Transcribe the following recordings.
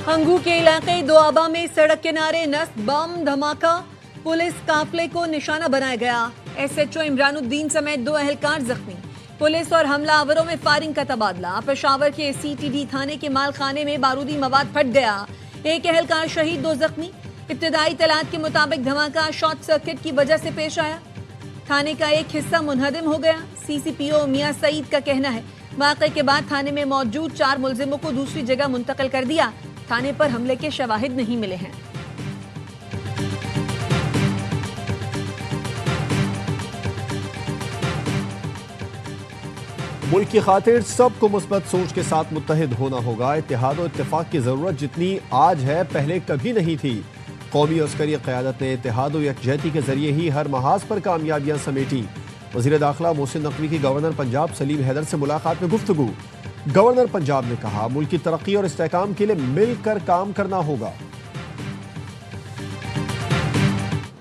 हंगू के इलाके दोआबा में सड़क किनारे नस्ब बम धमाका, पुलिस काफिले को निशाना बनाया गया। एसएचओ इमरानुद्दीन समेत 2 एहलकार जख्मी। पुलिस और हमलावरों में फायरिंग का तबादला। पेशावर के सीटीडी थाने के मालखाने में बारूदी मवाद फट गया, 1 एहलकार शहीद, 2 जख्मी। इब्तदाई तलात के मुताबिक धमाका शॉर्ट सर्किट की वजह से पेश आया। थाने का एक हिस्सा मुनहदम हो गया। सीसीपीओ मियां सईद का कहना है वाक़े के बाद थाने में मौजूद 4 मुलजिमों को दूसरी जगह मुंतकिल कर दिया। थाने पर हमले के शवाहिद नहीं मिले हैं। मुल्क की खातिर सबको मुस्बत सोच के साथ मुत्तहिद होना होगा। इत्तेहाद और इत्तेफाक की जरूरत जितनी आज है पहले कभी नहीं थी। कौमी अस्करी क़यादत ने इत्तेहाद और यकजहती के जरिए ही हर महाज पर कामयाबियां समेटी। वज़ीर दाखिला मोहसिन नकवी की गवर्नर पंजाब सलीम हैदर से मुलाकात में गुफ्तगू। गवर्नर पंजाब ने कहा मुल्क की तरक्की और इस्तेहकाम के लिए मिलकर काम करना होगा।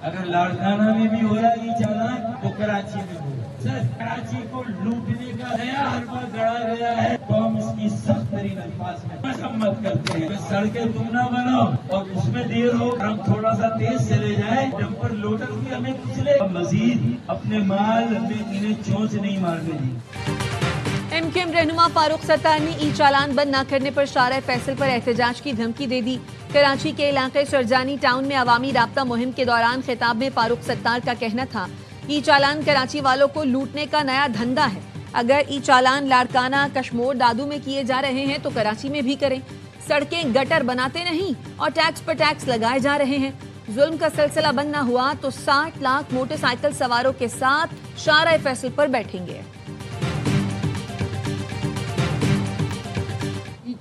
अगर लाड़काना में भी हो रहा है ये चालान तो कराची में हो। सर कराची को लूटने का नया हरबा गढ़ा गया है तो हम इसकी सख्त तरीन अल्फाज में मसम्मत करते हैं। सड़कें तुम ना बनाओ और उसमें देर हो, हम थोड़ा सा तेज चले जाए, डंपर लोडर भी हमें कुचले, मजीद अपने माल में इन्हें चोंच नहीं मारने दी। एमक्यूएम रहनुमा फारूक सत्तार ने ई चालान बंद न करने पर शारा फैसल पर एहतजाज की धमकी दे दी। कराची के इलाके सरजानी टाउन में अवामी राब्ता मुहिम के दौरान खिताब में फारूक सत्तार का कहना था ई चालान कराची वालों को लूटने का नया धंधा है। अगर ई चालान लाड़काना, कश्मोर, दादू में किए जा रहे हैं तो कराची में भी करें। सड़कें गटर बनाते नहीं और टैक्स पर टैक्स लगाए जा रहे हैं। जुल्म का सिलसिला बंद न हुआ तो 60 लाख मोटरसाइकिल सवारों के साथ शारा फैसल पर बैठेंगे।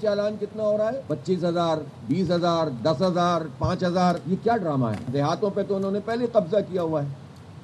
चालान कितना हो रहा है? 25,000, 20,000, 10,000, 5,000। ये क्या ड्रामा है? देहातों पे तो उन्होंने पहले कब्जा किया हुआ है,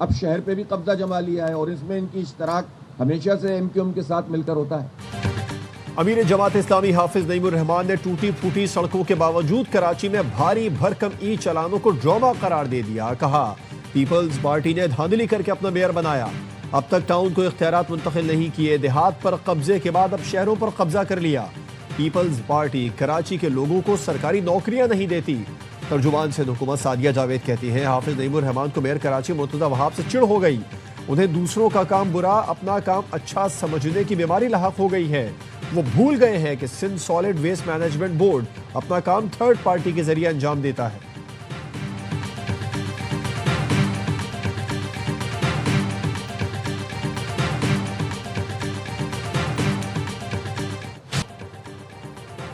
अब शहर पे भी कब्जा जमा लिया है और इसमें इनकी इश्तराक हमेशा से एमक्यूएम के साथ मिलकर होता है। अमीर जमात इस्लामी हाफिज नईमुर रहमान ने टूटी फूटी सड़कों के बावजूद कराची में भारी भरकम ई चालानों को ड्रामा करार दे दिया। कहा पीपल्स पार्टी ने धांधली करके अपना मेयर बनाया, अब तक टाउन को इख्तियारात मुंतकिल नहीं किए, देहात पर कब्जे के बाद अब शहरों पर कब्जा कर लिया। पीपल्स पार्टी कराची के लोगों को सरकारी नौकरियां नहीं देती। तर्जुमान से हुकूमत सादिया जावेद कहती हैं हाफिज नईमुर रहमान को मेयर कराची मुर्तज़ा वहाब से चिढ़ हो गई। उन्हें दूसरों का काम बुरा, अपना काम अच्छा समझने की बीमारी लाहक हो गई है। वो भूल गए हैं कि Sindh solid waste management board अपना काम थर्ड पार्टी के जरिए अंजाम देता है।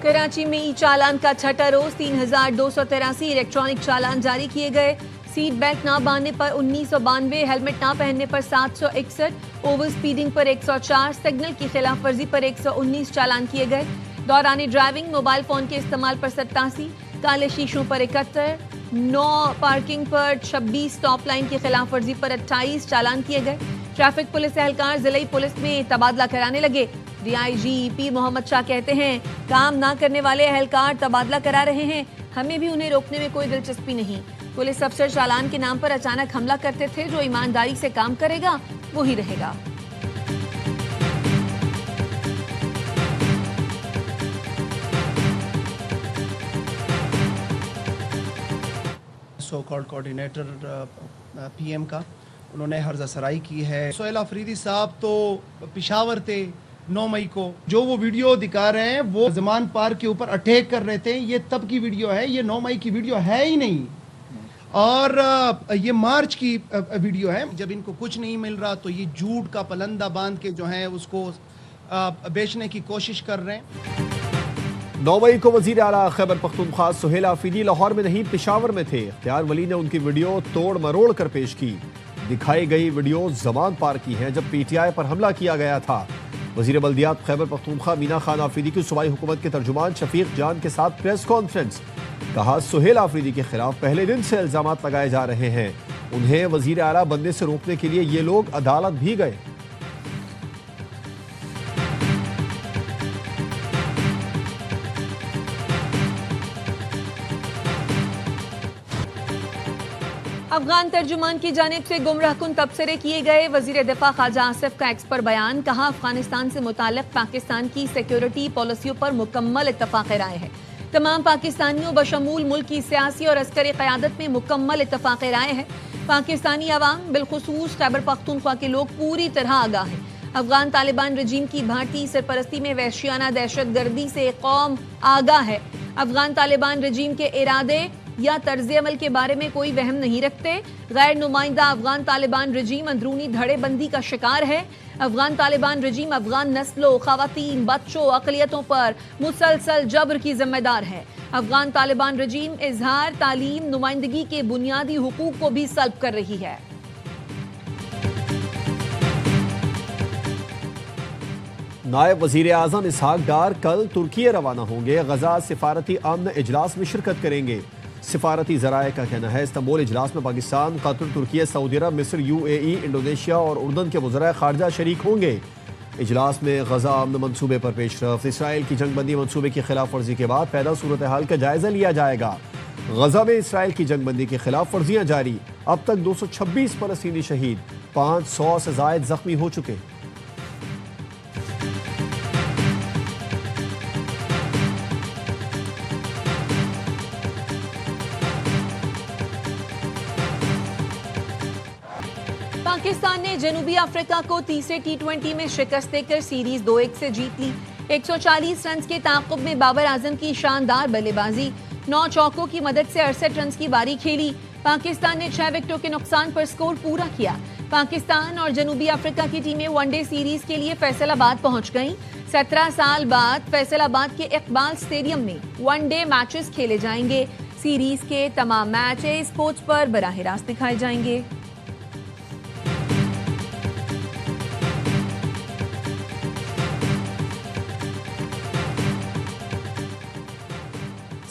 कराची में ई चालान का छठा रोज 3,283 इलेक्ट्रॉनिक चालान जारी किए गए। सीट बेल्ट ना बांधने पर 1992, हेलमेट ना पहनने पर 761, ओवर स्पीडिंग पर 104, सिग्नल की खिलाफ वर्जी पर 119 चालान किए गए। दौरान ड्राइविंग मोबाइल फोन के इस्तेमाल पर 87, काले शीशों पर 71, नो पार्किंग पर 26, स्टॉप लाइन की खिलाफ वर्जी पर 28 चालान किए गए। ट्रैफिक पुलिस एहलकार जिले पुलिस में तबादला कराने लगे। डीआईजी पी मोहम्मद शाह कहते हैं काम ना करने वाले एहलकार तबादला करा रहे हैं, हमें भी उन्हें रोकने में कोई दिलचस्पी नहीं। पुलिस अफसर चालान के नाम पर अचानक हमला करते थे, जो ईमानदारी से काम करेगा वो ही रहेगा। सो कॉल्ड कोऑर्डिनेटर पीएम का उन्होंने हर्जा सराई की है। सोहेल अफरीदी साहब तो पेशावर थे 9 मई को, जो वो वीडियो दिखा रहे हैं वो जमान पार्क के ऊपर अटैक कर रहे थे, ये तब की वीडियो है, ये 9 मई की वीडियो है ही नहीं। और ये मार्च की वीडियो है। जब इनको कुछ नहीं मिल रहा तो ये झूठ का पलंदा बांध के जो है उसको बेचने की कोशिश कर रहे हैं। 9 मई को वजीर आला खैबर पख्तूनख्वा सुहेल आफरीदी लाहौर में नहीं पेशावर में थे। इख्तियार वली ने उनकी वीडियो तोड़ मरोड़ कर पेश की। दिखाई गई वीडियो जमान पार्क की है जब पीटीआई पर हमला किया गया था। वजीर बल्दियात खैबर पख्तूनख्वा मीना खान आफरीदी की सूबाई हुकूमत के तर्जुमान शफीक जान के साथ प्रेस कॉन्फ्रेंस। कहा सुहेल आफरीदी के खिलाफ पहले दिन से इल्जामात लगाए जा रहे हैं, उन्हें वजीर आला बनने से रोकने के लिए ये लोग अदालत भी गए। अफगान तर्जुमान की जानिब से गुमराहकुन तबसरे किए गए। वजीर दिफा ख्वाजा आसिफ का एक्स पर बयान। कहा अफगानिस्तान से मुताल्लिक पाकिस्तान की सिक्योरिटी पॉलिसियों पर मुकम्मल इत्तफाक राय है। तमाम पाकिस्तानियों बशमूल मुल्क की सियासी और अस्करी क़यादत में मुकम्मल इत्तफ़ाक़ राय है। पाकिस्तानी अवाम बिलखुसूस खैबर पख्तूनख्वा के लोग पूरी तरह आगाह हैं। अफगान तालिबान रजीम की भारतीय सरपरस्ती में वहशियाना दहशत गर्दी से कौम आगाह है। अफगान तालिबान रजीम के इरादे या तर्ज अमल के बारे में कोई वहम नहीं रखते। गैर नुमाइंदा अफगान तालिबान रजीम अंदरूनी धड़ेबंदी का शिकार है। अफगान तालिबान रजीम अफगान नस्लों, खवातीन, बच्चों, अक़लियतों पर मुसलसल जबर की जिम्मेदार है। अफगान तालिबान रजीम इजहार, तालीम, नुमाइंदगी के बुनियादी हुकूक को भी सल्ब कर रही है। नायब वजीर आजम इसहाक डार कल तुर्की रवाना होंगे। गजा सिफारती अमन इजलास में शिरकत करेंगे। सिफारती जराये का कहना है इस्तांबुल इजलास में पाकिस्तान, कतर, तुर्की, सऊदी अरब, मिस्र, UAE, इंडोनेशिया और उर्दन के वज़राए खारजा शरीक होंगे। इजलास में गजा अमन मनसूबे पर पेशरफ, इसराइल की जंगबंदी मनसूबे की खिलाफ वर्जी के बाद पैदा सूरत हाल का जायजा लिया जाएगा। गजा में इसराइल की जंगबंदी की खिलाफ वर्जियाँ जारी। अब तक 226 फलस्तीनी शहीद, 500 से जायद जख्मी हो चुके। पाकिस्तान ने जनूबी अफ्रीका को तीसरे T20 में शिकस्त देकर सीरीज 2-1 से जीत ली। 140 रन के ताक़ुब में बाबर आजम की शानदार बल्लेबाजी, 9 चौकों की मदद से 68 रन की बारी खेली। पाकिस्तान ने 6 विकेटों के नुकसान पर स्कोर पूरा किया। पाकिस्तान और जनूबी अफ्रीका की टीमें वनडे सीरीज के लिए फैसलाबाद पहुंच गईं। 17 साल बाद फैसलाबाद के इकबाल स्टेडियम में वनडे मैचेस खेले जाएंगे। सीरीज के तमाम मैच स्पोर्ट्स पर बराह रास्त दिखाए जाएंगे।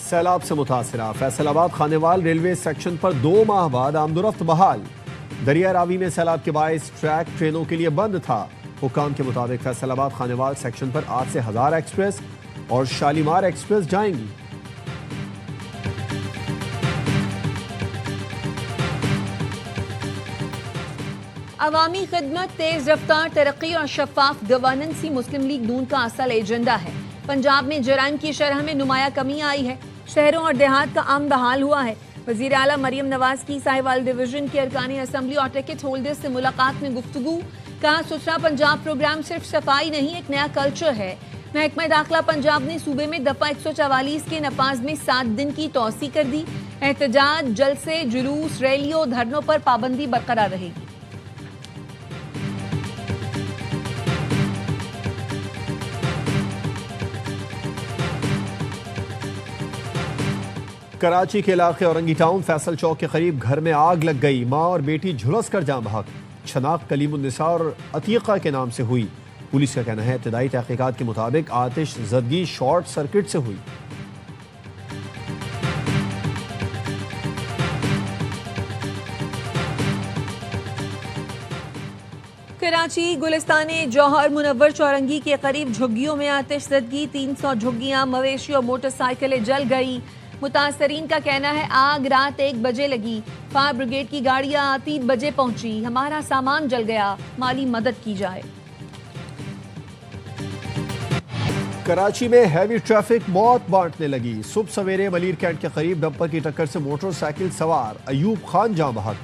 सैलाब से मुतासिरा फैसलाबाद खानेवाल रेलवे सेक्शन पर 2 माह बाद आमदोरफ्त बहाल। दरिया रावी में सैलाब के बायस ट्रैक ट्रेनों के लिए बंद था। हुक्काम के मुताबिक फैसलाबाद खानेवाल सेक्शन पर आज से हजार एक्सप्रेस और शालीमार एक्सप्रेस जाएंगी। अवामी खिदमत, तेज रफ्तार तरक्की और शफाफ गवर्नेंस ही मुस्लिम लीग नून का असल एजेंडा है। पंजाब में जराइम की शरह में नुमाया कमी आई है। शहरों और देहात का अमन बहाल हुआ है। वज़ीर आला मरियम नवाज की साहिवाल डिवीजन के अरकानी असम्बली और टिकट होल्डर्स से मुलाकात में गुफ्तगू। कहा, सुथरा पंजाब प्रोग्राम सिर्फ सफाई नहीं, एक नया कल्चर है। महकमा दाखिला पंजाब ने सूबे में दफा 144 के नफाज में 7 दिन की तौसी कर दी। एहतजाज, जलसे, जुलूस, रैलियों, धरनों पर पाबंदी बरकरार रहेगी। कराची के इलाके औरंगी टाउन फैसल चौक के करीब घर में आग लग गई। मां और बेटी झुलस कर जाम बहक। शनाख्त कलीमुन्निसा और अतीका के नाम से हुई। पुलिस का कहना है इब्तदाई तहकीकात के मुताबिक आतिश ज़दगी शॉर्ट सर्किट से हुई। कराची गुलिस्तान जौहर मुनव्वर चौरंगी के करीब झुग्गियों में आतिश ज़दगी। 300 झुग्गियां, मवेशी और मोटरसाइकिलें जल गई। मुतासरीन का कहना है आग रात 1 बजे लगी। फायर ब्रिगेड की गाड़ियां 3 बजे पहुंची। हमारा सामान जल गया, माली मदद की जाए। कराची में हैवी ट्रैफिक मौत बांटने लगी। सुबह सवेरे मलीर कैंट के करीब डंपर की टक्कर से मोटरसाइकिल सवार अयूब खान जाम बहक।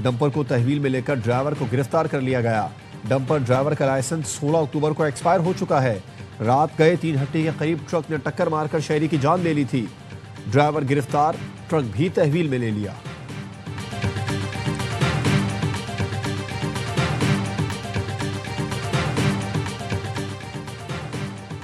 डंपर को तहवील में लेकर ड्राइवर को गिरफ्तार कर लिया गया। डंपर ड्राइवर का लाइसेंस 16 अक्टूबर को एक्सपायर हो चुका है। रात गए 3 हट्टी के करीब ट्रक ने टक्कर मारकर शहरी की जान ले ली थी। ड्राइवर गिरफ्तार, ट्रक भी तहवील में ले लिया।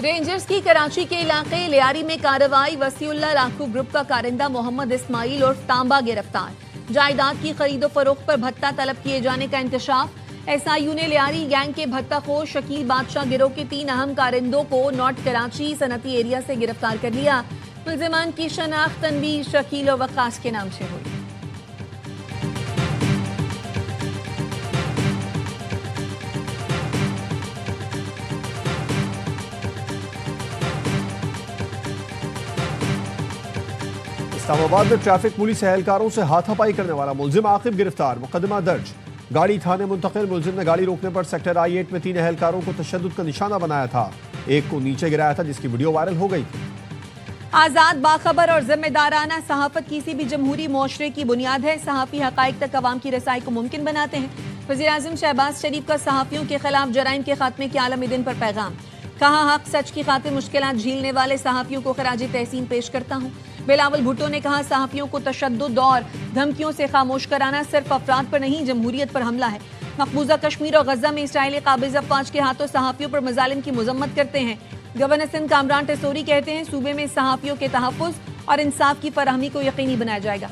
रेंजर्स की कराची के इलाके लियारी में कार्रवाई। वसीउल्लाह लाखू ग्रुप का कारिंदा मोहम्मद इस्माइल और तांबा गिरफ्तार। जायदाद की खरीदो फरोख्त पर भत्ता तलब किए जाने का इंकशाफ। SIU ने लियारी गैंग के भत्ताखोर शकील बादशाह गिरोह के 3 अहम कारिंदों को नॉर्थ कराची सनती एरिया से गिरफ्तार कर लिया। मुल्जिमान की शनाख्त तनवीर, शकील और वकास के नाम से हुई। इस्लामाबाद में ट्रैफिक पुलिस एहलकारों से हाथापाई करने वाला मुल्जिम आकिब गिरफ्तार, मुकदमा दर्ज। गाड़ी थाने मुंतकिल। मुल्जिम ने गाड़ी रोकने पर सेक्टर I-8 में 3 एहलकारों को तशद्दुद का निशाना बनाया था। एक को नीचे गिराया था जिसकी वीडियो वायरल हो गई थी। आज़ाद, बाखबर और जिम्मेदाराना सहाफत किसी भी जमहूरी मुआशरे की बुनियाद है। सहाफ़ी हक़ाइक़ तक अवाम की रसाई को मुमकिन बनाते हैं। वज़ीर-ए-आज़म शहबाज शरीफ का सहाफ़ियों के खिलाफ जराइम के खात्मे के आलमी दिन पर पैगाम। कहा, हक सच की खातिर मुश्किलात झेलने वाले सहाफ़ियों को खराज तहसीन पेश करता हूँ। बिलावल भुट्टो ने कहा, सहाफ़ियों को तशद्दुद और धमकियों से खामोश कराना सिर्फ अफराद पर नहीं, जमहूरियत पर हमला है। मकबूजा कश्मीर और गजा में इसराइली काबिज़ अफ़वाज के हाथों सहाफ़ियों पर मज़ालिम की मज़म्मत करते हैं। गवर्नर सिंध कामरान टेसोरी कहते हैं, सूबे में सहाफ़ियों के तहफ़्फ़ुज़ और इंसाफ की फराहमी को यकीनी बनाया जाएगा।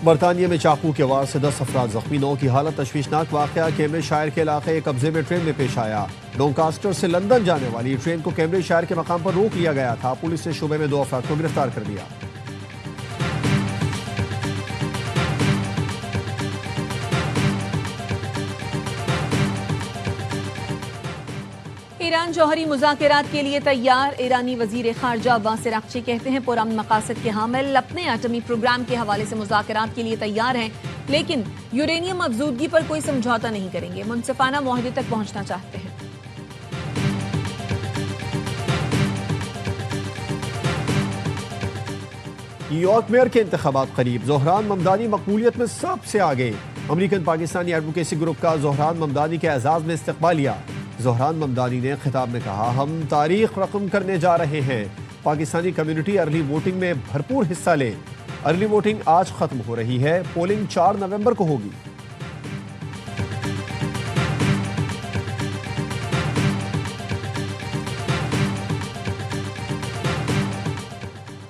बरतानिया में चाकू के वार से 10 अफराद जख्मी, 9 की हालत तशवीशनाक। वाक़या कैम्ब्रिज शायर के इलाके कब्जे में ट्रेन में पेश आया। डोंकास्टर से लंदन जाने वाली ट्रेन को कैम्ब्रिज शायर के मकाम पर रोक लिया गया था। पुलिस ने शोबे में 2 अफराद को गिरफ्तार कर लिया। ईरान जौहरी मुज़ाकरात के लिए तैयार। ईरानी वज़ीर ख़ारजा अब्बास अराग़ची कहते हैं, पुरअमन मक़ासद के हामिल अपने एटमी प्रोग्राम के हवाले से मुज़ाकरात के लिए तैयार हैं, लेकिन यूरेनियम अफज़ूदगी पर कोई समझौता नहीं करेंगे। मुनसिफ़ाना मुआहदे तक पहुंचना चाहते हैं। न्यूयॉर्क मेयर के इंतखाबात करीब, ज़ोहरान ममदानी मकबूलियत में सबसे आगे। अमरीकन पाकिस्तानी एडवोकेसी ग्रुप का ज़ोहरान ममदानी के एजाज़ में इस्तकबालिया। ज़ोहरान ममदानी ने खिताब में कहा, हम तारीख रकम करने जा रहे हैं। पाकिस्तानी कम्युनिटी अर्ली वोटिंग में भरपूर हिस्सा ले। अर्ली वोटिंग आज खत्म हो रही है, पोलिंग 4 नवंबर को होगी।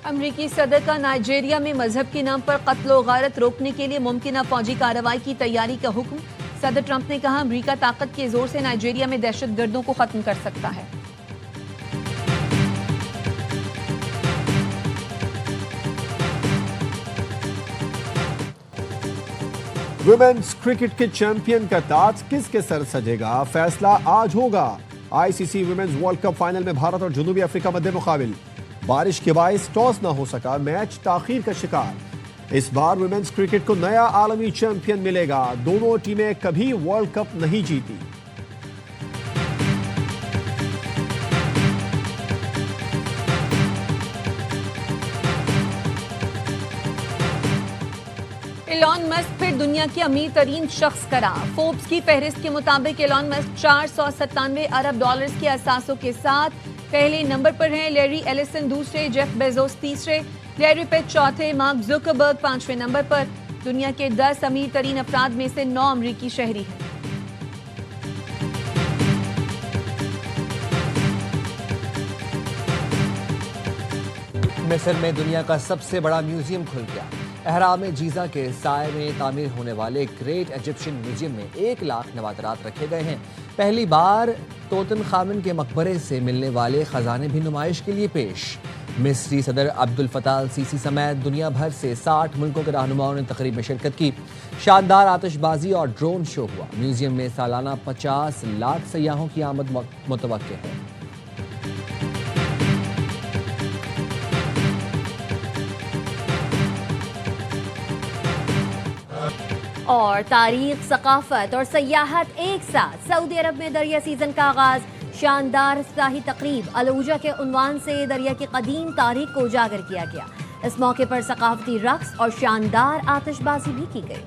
अमरीकी सदर का नाइजीरिया में मजहब के नाम पर कत्ल व गारत रोकने के लिए मुमकिन फौजी कार्रवाई की तैयारी का हुक्म। सदर ट्रंप ने कहा, अमरीका ताकत के जोर से नाइजीरिया में दहशतगर्दों को खत्म कर सकता है। वुमेन्स क्रिकेट के चैंपियन का ताज किसके सर सजेगा, फैसला आज होगा। ICC women's world cup final में भारत और जनूबी अफ्रीका मध्य मुकाबिल। बारिश के बायस टॉस न हो सका, मैच ताखीर का शिकार। इस बार वुमेन्स क्रिकेट को नया आलमी चैंपियन मिलेगा। दोनों टीमें कभी वर्ल्ड कप नहीं जीती। एलॉन मस्क फिर दुनिया के अमीर तरीन शख्स करा। फोर्ब्स की फहरिस्त के मुताबिक एलॉन मस्क 497 अरब डॉलर्स के असासों के साथ पहले नंबर पर हैं। लैरी एलिसन दूसरे, जेफ बेजोस तीसरे, लैरी पेज चौथे, मार्क जुकरबर्ग 5वें नंबर पर। दुनिया के 10 अमीर तरीन अफराद में से 9 अमरीकी शहरी हैं। मिस्र में दुनिया का सबसे बड़ा म्यूजियम खुल गया। अहराम जीजा के साए में तामीर होने वाले ग्रेट इजिप्शियन म्यूजियम में 1 लाख नवादरात रखे गए हैं। पहली बार तोतनखामन के मकबरे से मिलने वाले खजाने भी नुमाइश के लिए पेश। मिस्री सदर अब्दुल फताह अल सीसी समेत दुनिया भर से 60 मुल्कों के रहनुमाओं ने तकरीब में शिरकत की। शानदार आतिशबाजी और ड्रोन शो हुआ। म्यूजियम में सालाना 50 लाख सयाहों की आमद मुतवक्के है। और तारीख, सकाफत और सयाहत एक साथ। सऊदी अरब में दरिया सीजन का आगाज। शानदार इफ्ताही तकरीब अलूजा के उन्वान से दरिया की कदीम तारीख को उजागर किया गया। इस मौके पर सकाफती रक्स और शानदार आतिशबाजी भी की गई।